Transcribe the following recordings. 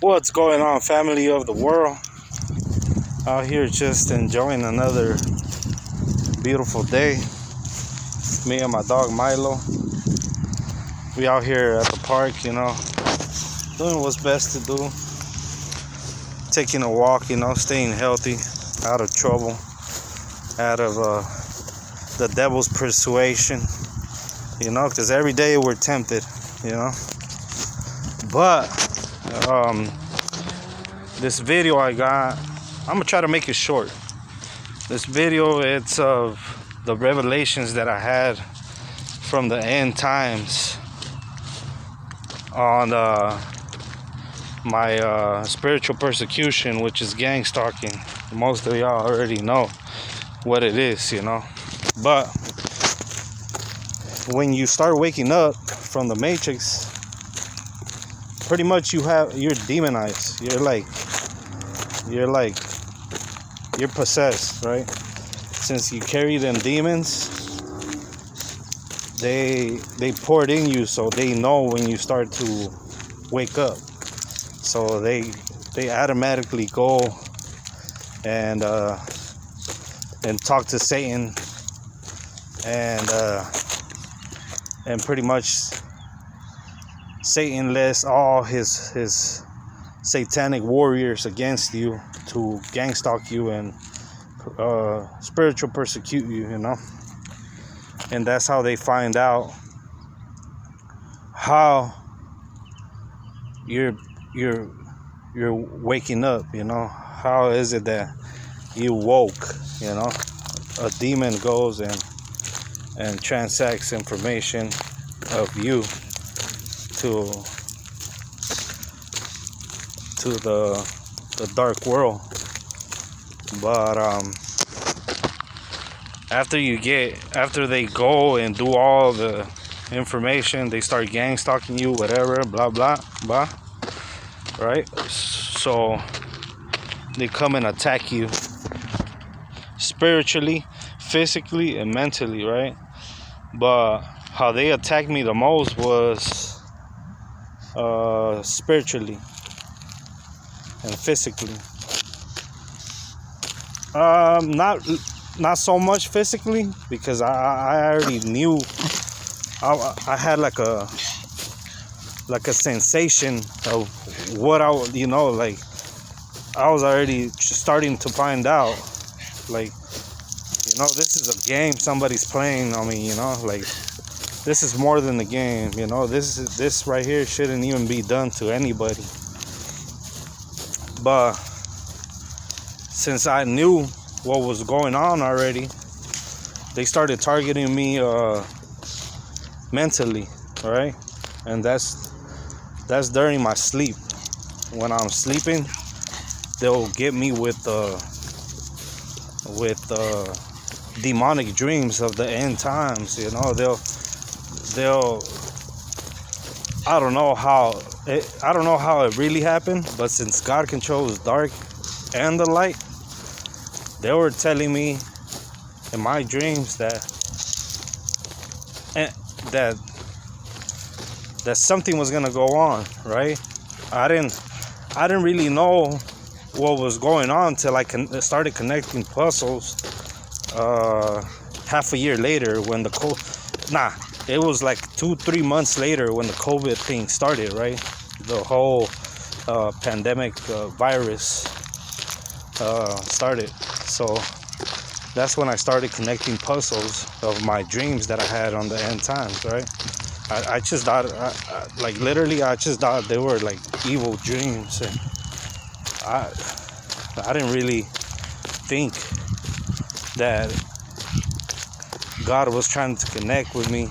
What's going on, family of the world? Out here just enjoying another beautiful day. Me and my dog Milo. We out here at the park, doing what's best to do. Taking a walk, staying healthy, out of trouble, out of the devil's persuasion, because every day we're tempted, But this video I got, I'm gonna try to make it short. This video, it's of the revelations that I had from the end times on my spiritual persecution, which is gang stalking. Most of y'all already know what it is, But when you start waking up from the matrix, pretty much you're demonized. You're possessed, right? Since you carry them demons, they pour it in you, so they know when you start to wake up. So they automatically go and talk to Satan and pretty much Satan lists all his satanic warriors against you to gang stalk you and spiritual persecute you, and that's how they find out how you're waking up, how is it that you woke, a demon goes and transacts information of you to the dark world. But after they go and do all the information, they start gang stalking you, whatever, blah blah blah, right? So they come and attack you spiritually, physically, and mentally, right? But how they attacked me the most was spiritually and physically. Not so much physically, because I already knew. I had like a sensation of what I was already starting to find out, this is a game somebody's playing on me, this is more than the game, this right here shouldn't even be done to anybody. But since I knew what was going on already, they started targeting me mentally, right? And that's during my sleep. When I'm sleeping, they'll get me with demonic dreams of the end times. They'll I don't know how it really happened, but since God controls dark and the light, they were telling me in my dreams that something was gonna go on, right? I didn't really know what was going on till I started connecting puzzles half a year later, when it was like 2-3 months later when the COVID thing started, right? The whole pandemic virus started. So that's when I started connecting puzzles of my dreams that I had on the end times, right? I just thought, I just thought they were like evil dreams, and I didn't really think that God was trying to connect with me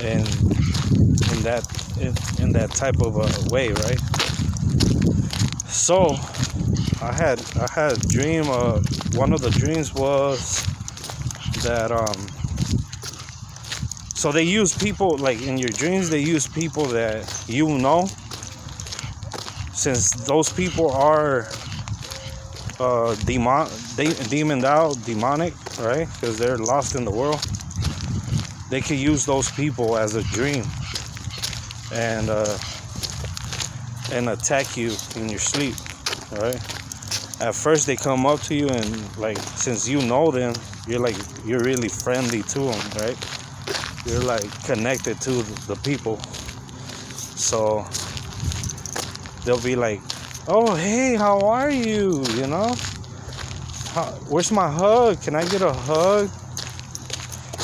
in that type of a way, right? So I had a dream. One of the dreams was that so they use people, like in your dreams, they use people that since those people are demoned out, demonic, right? Because they're lost in the world. They could use those people as a dream, and and attack you in your sleep, right? At first they come up to you, and like, since you know them, you're really friendly to them, right? You're like connected to the people, so they'll be like, oh, hey, how are you, you know, where's my hug, can I get a hug?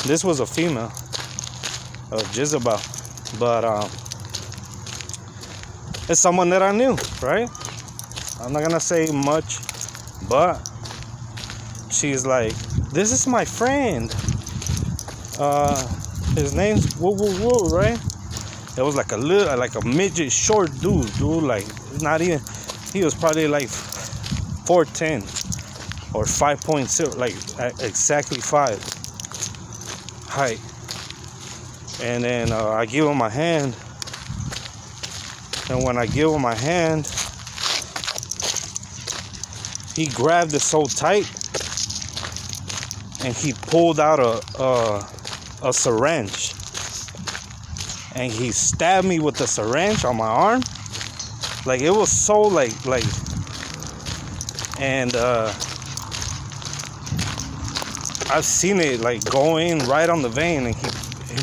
This was a female, Jezebel, but it's someone that I knew, right? I'm not gonna say much, but she's like, this is my friend, his name's woo woo woo, right? It was like a midget, short dude, like, not even, he was probably like 4'10" or 5.0, like exactly 5 height. And then I give him my hand, and when I give him my hand, he grabbed it so tight, and he pulled out a syringe, and he stabbed me with the syringe on my arm. Like, it was so like, and I've seen it like go in right on the vein, and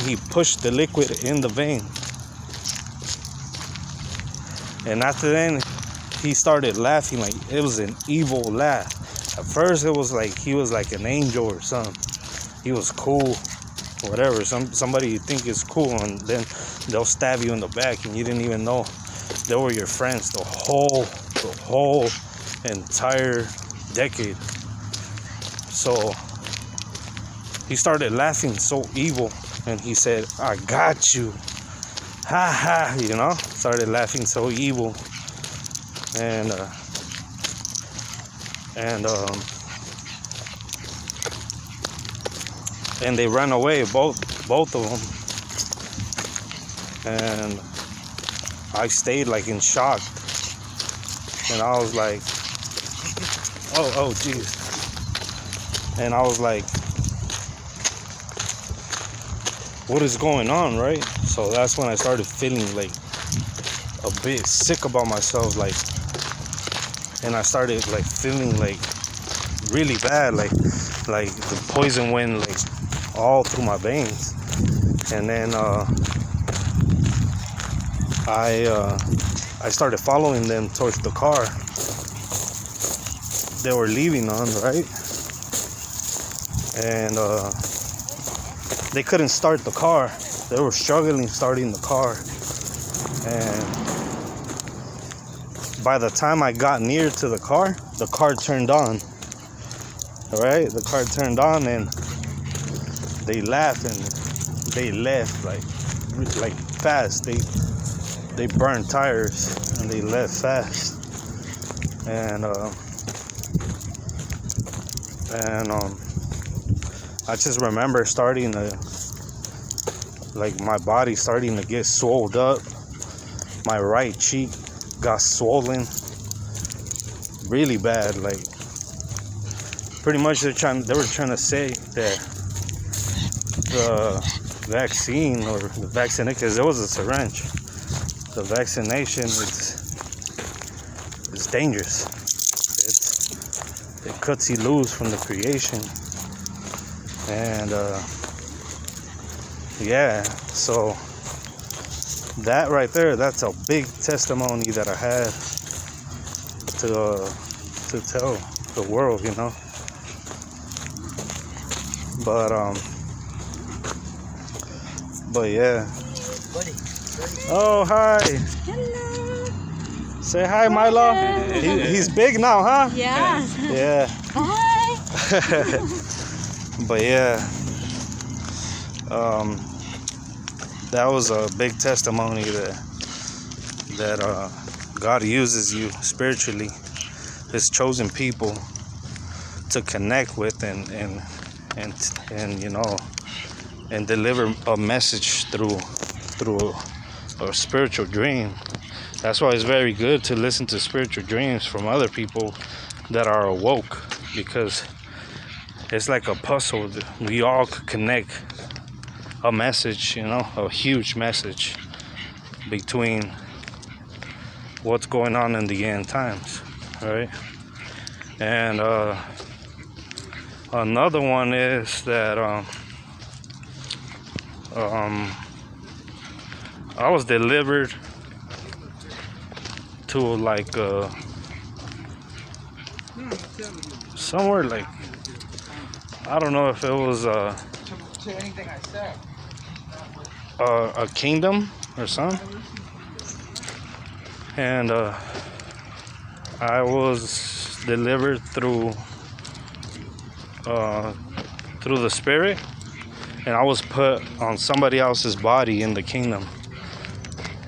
he pushed the liquid in the vein. And after then, he started laughing, like it was an evil laugh. At first, it was like he was like an angel or something. He was cool, whatever. Somebody you think is cool, and then they'll stab you in the back, and you didn't even know they were your friends the whole entire decade. So he started laughing so evil, and he said, I got you, ha ha, you know, started laughing so evil. And they ran away, both of them. And I stayed like in shock, and I was like, oh geez. And I was like, what is going on, right? So that's when I started feeling like a bit sick about myself, like, and I started like feeling like really bad, like the poison went like all through my veins. And then I started following them towards the car they were leaving on, right? And they couldn't start the car. They were struggling starting the car. And by the time I got near to the car turned on. All right, the car turned on, and they laughed and they left like fast. They burned tires and they left fast. And I just remember starting to, like, my body starting to get swelled up. My right cheek got swollen really bad. Like, pretty much they were trying to say that the vaccine or the vaccination, because it was a syringe, the vaccination it's dangerous. It cuts you loose from the creation. And yeah, so that right there, that's a big testimony that I had to tell the world, you know. But yeah. Oh, hi. Hello. Say hi, Milo. He's big now, huh? Yeah. Yeah. Hi. But yeah, that was a big testimony that God uses you spiritually, His chosen people, to connect with and you know, and deliver a message through a spiritual dream. That's why it's very good to listen to spiritual dreams from other people that are awoke, because it's like a puzzle. We all could connect a message, you know, a huge message between what's going on in the end times, right? And another one is that I was delivered to like somewhere like, I don't know if it was a kingdom or something, and I was delivered through the spirit, and I was put on somebody else's body in the kingdom.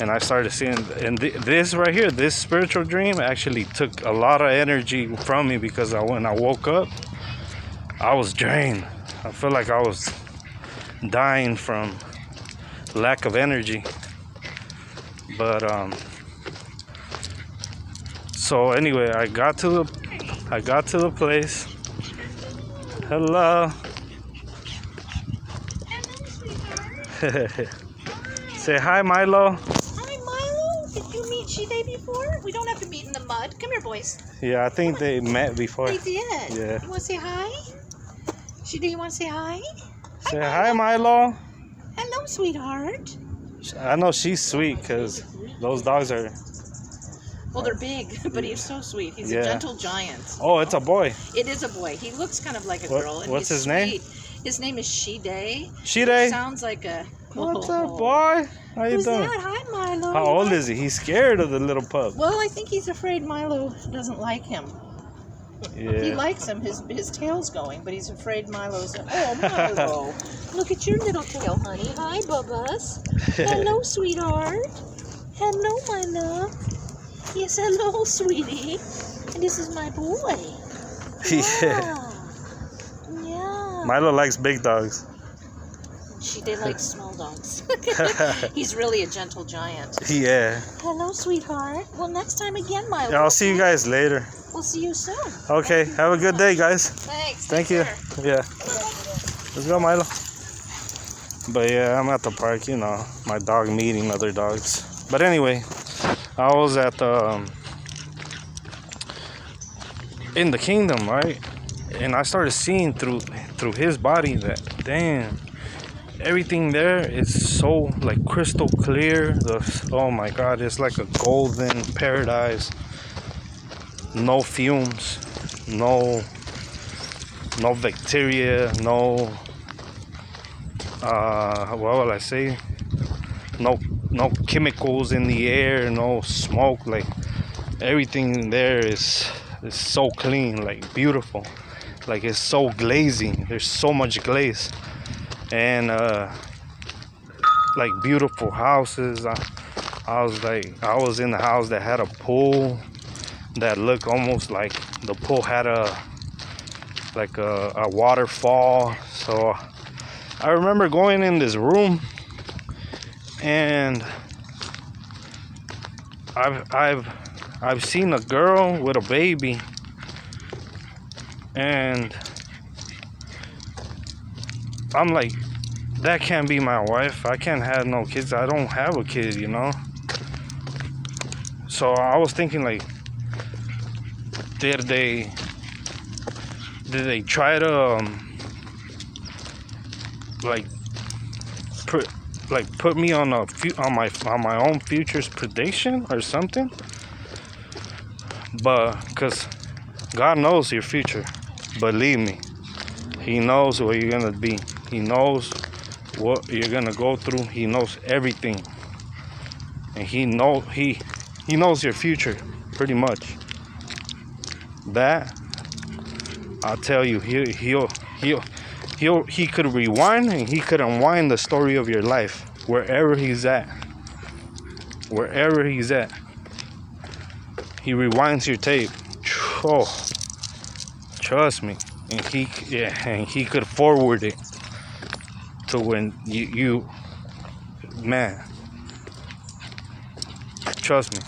And I started seeing, and this right here, this spiritual dream actually took a lot of energy from me, because when I woke up, I was drained. I felt like I was dying from lack of energy. But so anyway, I got to the place. Hello. Say hi, Milo. Hi, Milo. Did you meet She-Day before? We don't have to meet in the mud. Come here, boys. Yeah, I think they met before. They did. Yeah. You want to say hi? She-Day, you want to say hi? Say hi, Milo. Hello, sweetheart. I know she's sweet, because those dogs are... Well, they're big, but he's so sweet. He's a gentle giant. Oh, it's a boy. It is a boy. He looks kind of like a girl. And what's he's his name? His name is She-Day. She-Day? Sounds like a... What's up, boy? How you Who's doing? that? Hi, Milo. How old is he? He's scared of the little pup. Well, I think he's afraid Milo doesn't like him. Yeah. He likes him. His tail's going, but he's afraid Milo's... Oh, Milo. Look at your little tail, honey. Hi, Bubbas. Hello, sweetheart. Hello, my love. Yes, hello, sweetie. And this is my boy. Yeah. Yeah. Milo likes big dogs. They like small dogs. He's really a gentle giant. Yeah. Hello, sweetheart. Well, next time again, Milo. Yeah, I'll see you guys later. We'll see you soon. Okay, have a good day, guys. Thanks. Thank you. Yeah. Let's go, Milo. But yeah, I'm at the park, you know, my dog meeting other dogs. But anyway, I was at the in the kingdom, right? And I started seeing through his body that, damn, everything there is so like crystal clear. Oh my God, it's like a golden paradise. No fumes, no bacteria, no what will I say? No chemicals in the air, no smoke. Like everything there is so clean, like beautiful. Like it's so glazing. There's so much glaze. And like beautiful houses. I was in the house that had a pool that looked almost like the pool had a waterfall. So I remember going in this room, and I've seen a girl with a baby, and I'm like, that can't be my wife. I can't have no kids. I don't have a kid, you know. So I was thinking, like, did they try to put me on my own future's prediction or something? But because God knows your future, believe me, He knows where you're gonna be. He knows what you're gonna go through. He knows everything, and He knows your future pretty much. That I'll tell you, he could rewind, and He could unwind the story of your life wherever He's at. Wherever He's at, He rewinds your tape. Oh, trust me. And He could forward it to when you man, trust me.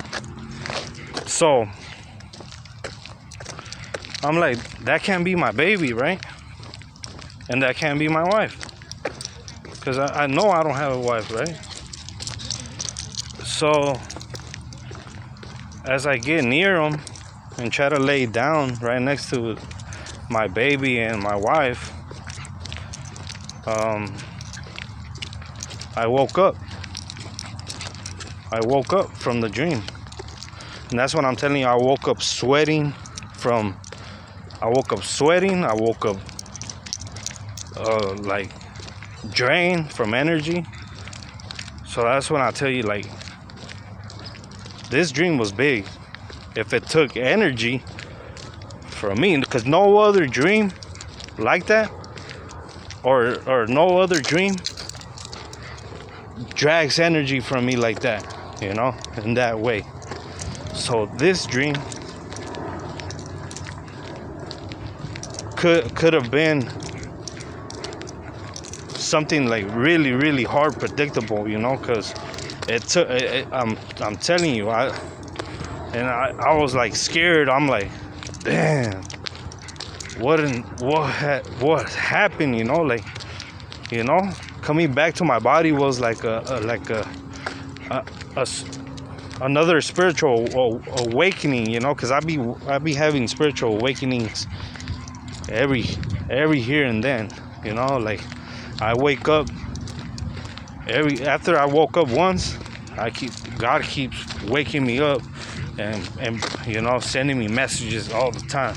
So I'm like, that can't be my baby, right? And that can't be my wife, because I know I don't have a wife, right? So as I get near them and try to lay down right next to my baby and my wife, I woke up. I woke up from the dream. And that's what I'm telling you. I woke up sweating. I woke up like drained from energy. So that's when I tell you, like, this dream was big. If it took energy from me, because no other dream like that, or no other dream drags energy from me like that, you know, in that way. So this dream could have been something like really, really hard predictable, you know, because I'm telling you, I was like scared. I'm like, damn, what happened, you know, like, you know, coming back to my body was like another spiritual awakening, you know, because I be having spiritual awakenings every here and then, you know, like I wake up after I woke up once, God keeps waking me up and you know, sending me messages all the time.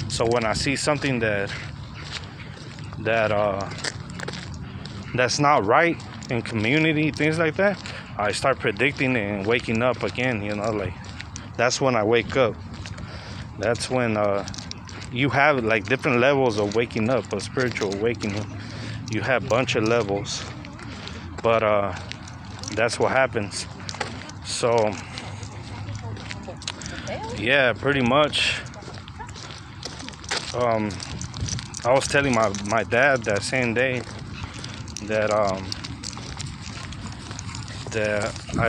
So when I see something that's not right in community, things like that, I start predicting it and waking up again, you know, like that's when I wake up. That's when you have like different levels of waking up, a spiritual awakening. You have a bunch of levels, but that's what happens. So yeah, pretty much I was telling my dad that same day that I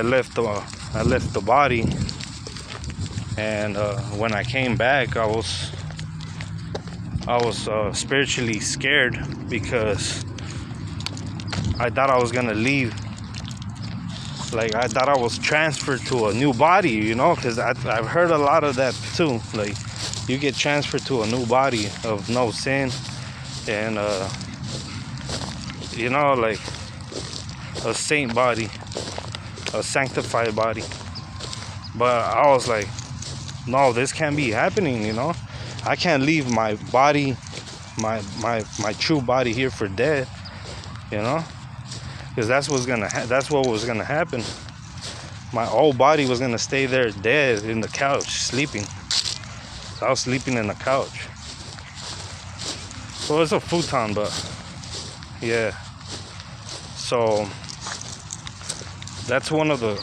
left the body, and when I came back, I was spiritually scared because I thought I was gonna leave. Like I thought I was transferred to a new body, you know, because I've heard a lot of that too. Like you get transferred to a new body of no sin, and you know, like a saint body, a sanctified body. But I was like, no, this can't be happening, you know. I can't leave my body, my true body here for dead, you know, because that's what was gonna happen. My old body was gonna stay there dead in the couch sleeping. So I was sleeping in the couch. Well, it's a futon, but yeah. So that's one of the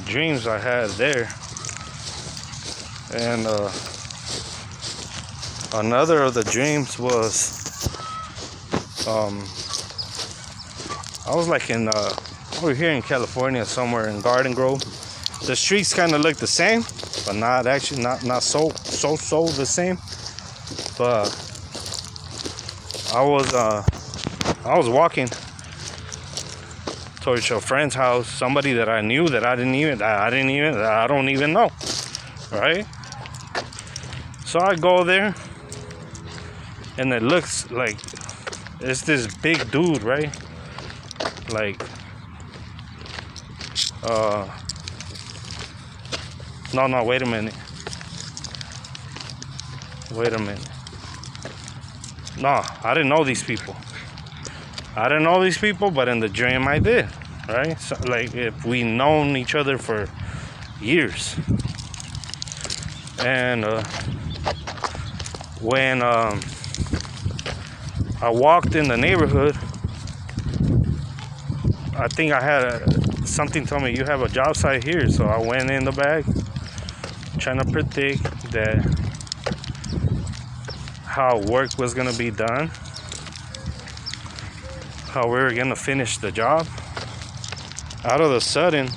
dreams I had there. And another of the dreams was I was like in over here in California, somewhere in Garden Grove. The streets kind of look the same, but not actually, not so the same. But I was walking towards a friend's house, somebody that I knew that I don't even know, right? So I go there, and it looks like it's this big dude, right? Like, no, wait a minute. No, I didn't know these people. But in the dream I did, right? So, like, if we known each other for years. And when I walked in the neighborhood, I think I had something told me, you have a job site here. So I went in the back, trying to predict that how work was gonna be done, how we were gonna finish the job. Out of the sudden,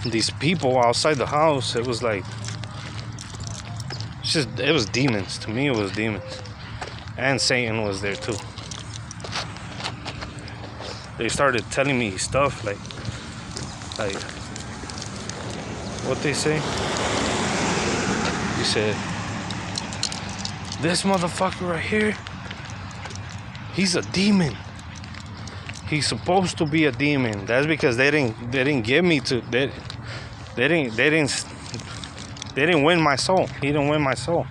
these people outside the house, it was like, it was demons. To me, it was demons. And Satan was there too. They started telling me stuff like what they say? He said, this motherfucker right here, he's a demon. He's supposed to be a demon. That's because they didn't give me to they didn't win my soul. He didn't win my soul.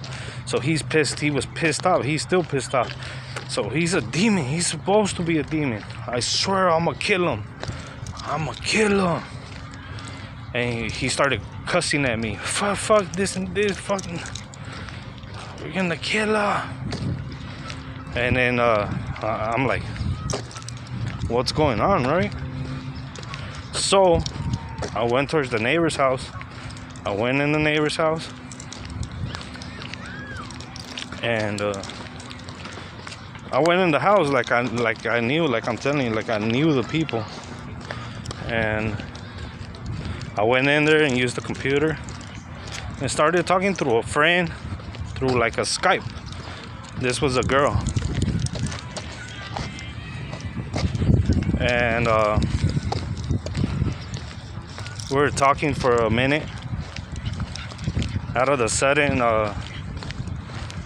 So he's pissed. He was pissed off. He's still pissed off. So he's a demon. He's supposed to be a demon. I swear I'ma kill him. I'ma kill him. And he started cussing at me. Fuck this and this. Fucking, we're gonna kill her. And then I'm like, what's going on, right? So I went towards the neighbor's house. I went in the neighbor's house. And I went in the house like I knew, like I'm telling you, like I knew the people. And I went in there and used the computer and started talking through a friend, through like a Skype. This was a girl. And we were talking for a minute. Out of the sudden,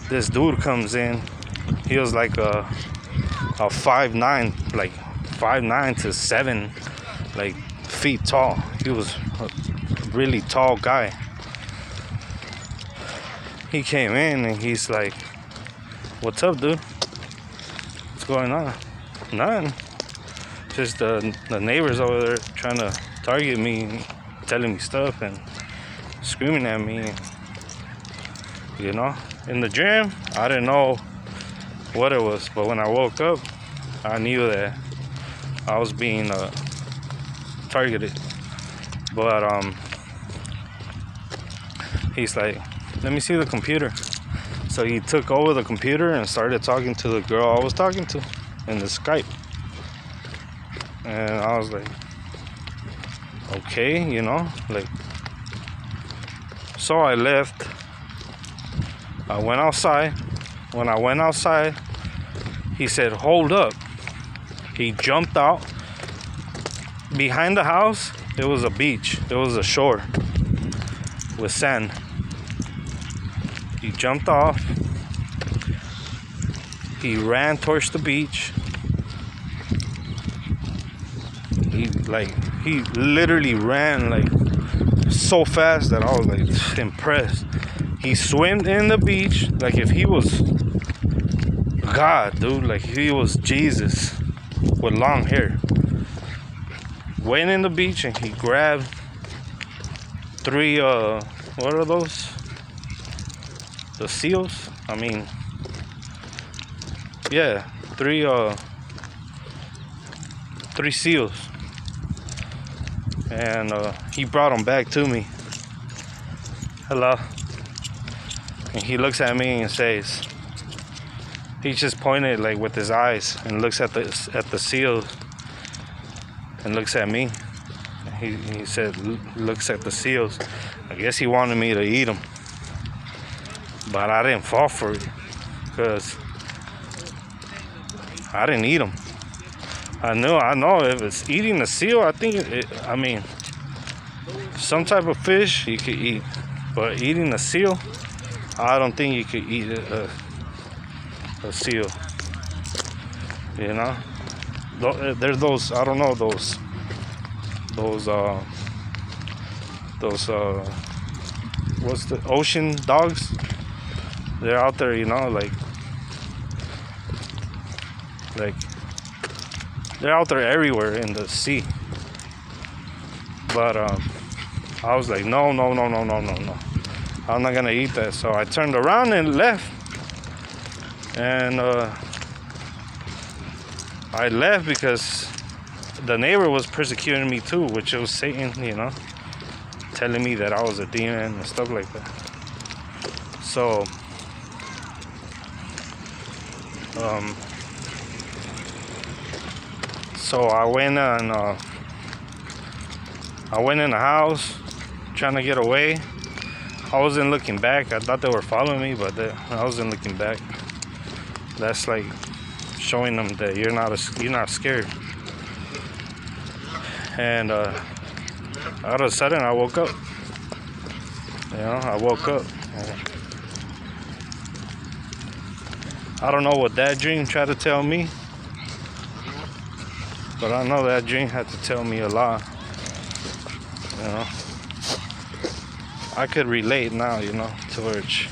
this dude comes in. He was like a 5'9", like 5'9" to 7, like feet tall. He was a really tall guy. He came in and he's like, "What's up, dude? What's going on?" Nothing. Just the neighbors over there trying to target me, telling me stuff and screaming at me. You know, in the gym, I didn't know what it was, but when I woke up, I knew that I was being targeted. But he's like, "Let me see the computer." So he took over the computer and started talking to the girl I was talking to in the Skype. And I was like, okay, you know, like, so I left. I went outside. When I went outside, he said, "Hold up." He jumped out. Behind the house, it was a beach. It was a shore with sand. He jumped off. He ran towards the beach. He literally ran like so fast that I was like impressed. He swam in the beach like if he was God, dude, like he was Jesus with long hair. Went in the beach and he grabbed 3 what are those? The seals? I mean, yeah, 3 seals. And he brought them back to me. Hello. And he looks at me and says, he just pointed like with his eyes and looks at the seals and looks at me. He said, looks at the seals. I guess he wanted me to eat them, but I didn't fall for it because I didn't eat them. I know if it's eating the seal, I think I mean, some type of fish you could eat, but eating the seal, I don't think you could eat a seal. You know, there's those, I don't know, those what's the ocean dogs? They're out there, you know, like they're out there everywhere in the sea. But I was like, no. I'm not gonna eat that. So I turned around and left. And I left because the neighbor was persecuting me too, which was Satan, you know, telling me that I was a demon and stuff like that. So so I went in the house trying to get away. I wasn't looking back. I thought they were following me, but I wasn't looking back. That's like showing them that you're not scared. And all of a sudden I woke up You know, I woke up. And I don't know what that dream tried to tell me, but I know that dream had to tell me a lot. You know, I could relate now, you know, towards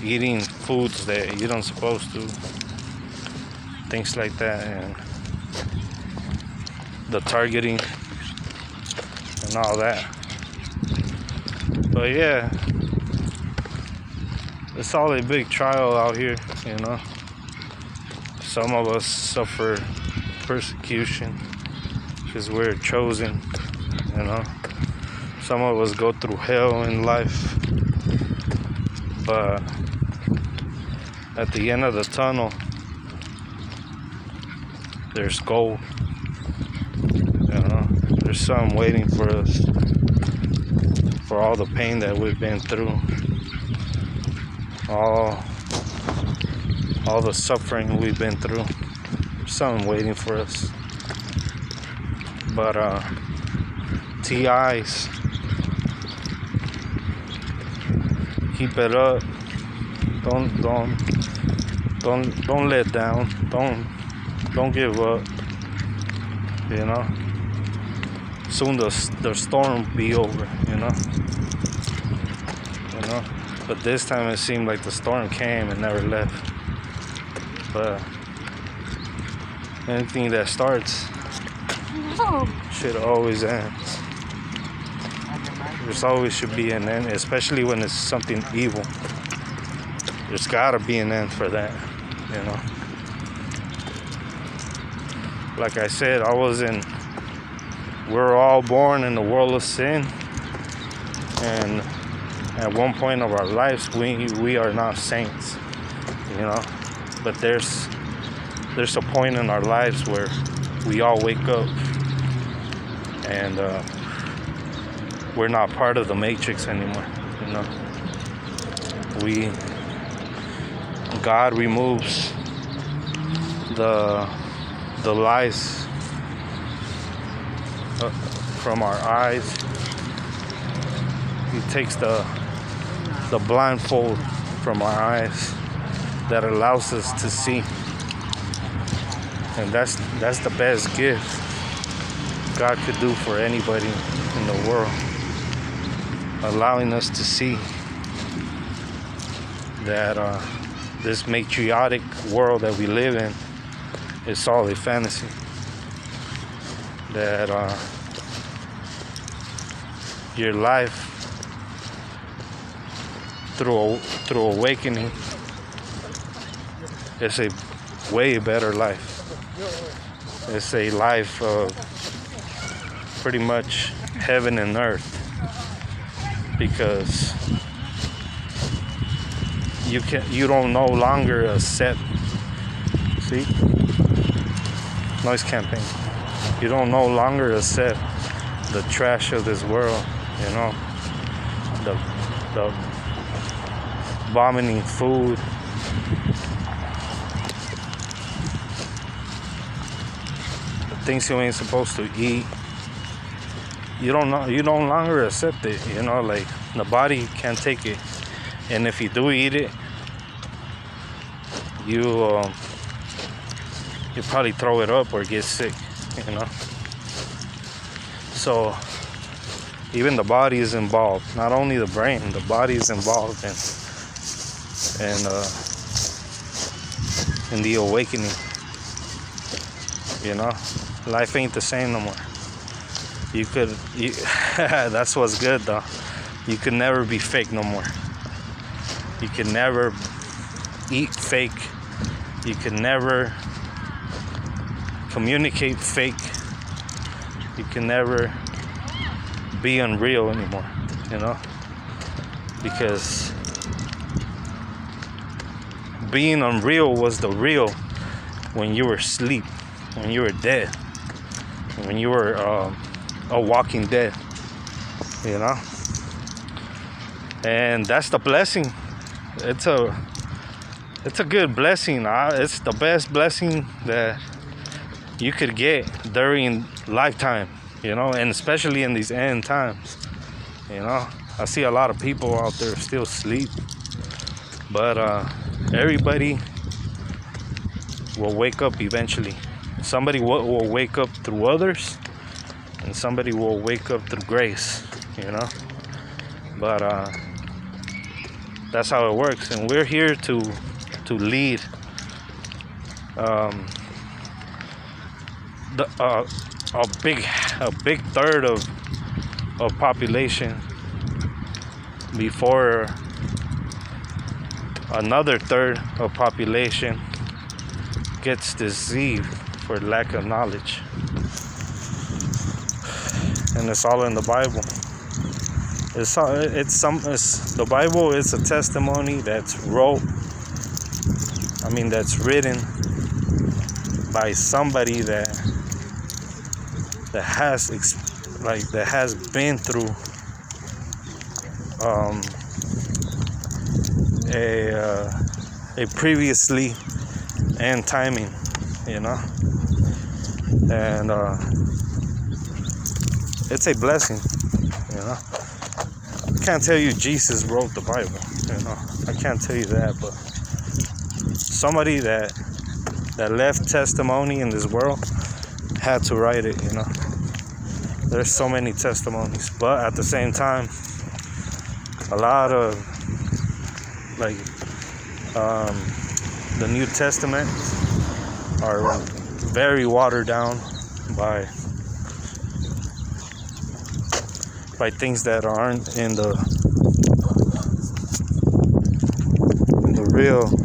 eating foods that you don't supposed to, things like that, and the targeting and all that. But yeah, it's all a big trial out here, you know. Some of us suffer persecution because we're chosen, you know. Some of us go through hell in life, but at the end of the tunnel, there's gold. You know, there's something waiting for us, for all the pain that we've been through, all the suffering we've been through. There's something waiting for us. But tymes, keep it up. Don't let down. Don't give up. You know. Soon the storm will be over. You know. But this time it seemed like the storm came and never left. But anything that starts should always end. There's always should be an end, especially when it's something evil. There's gotta be an end for that, you know. Like I said, we're all born in the world of sin, and at one point of our lives, we are not saints, you know. But there's a point in our lives where we all wake up and we're not part of the matrix anymore, you know. God removes the lies from our eyes. He takes the blindfold from our eyes that allows us to see, and that's the best gift God could do for anybody in the world, allowing us to see that this matriotic world that we live in is all a fantasy, that your life through awakening is a way better life. It's a life of pretty much heaven and earth, because you don't no longer accept, see, noise campaign. You don't no longer accept the trash of this world, you know, the vomiting food, the things you ain't supposed to eat. You no longer accept it, you know, like the body can't take it, and if you do eat it, you probably throw it up or get sick, you know. So even the body is involved, not only the brain, the body is involved in the awakening, you know. Life ain't the same no more. That's what's good though. You can never be fake no more. You can never eat fake. You can never communicate fake. You can never be unreal anymore, you know? Because being unreal was the real when you were asleep, when you were dead, when you were a walking dead, you know. And that's the blessing. It's a good blessing. It's the best blessing that you could get during lifetime, you know, and especially in these end times, you know. I see a lot of people out there still asleep, but everybody will wake up eventually. Somebody will wake up through others, and somebody will wake up through grace, you know. But that's how it works, and we're here to lead a big third of population before another third of population gets deceived for lack of knowledge. And it's all in the Bible. The Bible is a testimony that's written by somebody that has been through a previously and timing, you know. And it's a blessing, you know. I can't tell you Jesus wrote the Bible, you know. I can't tell you that, but somebody that left testimony in this world had to write it, you know. There's so many testimonies, but at the same time, a lot of the New Testament are very watered down by things that aren't in the real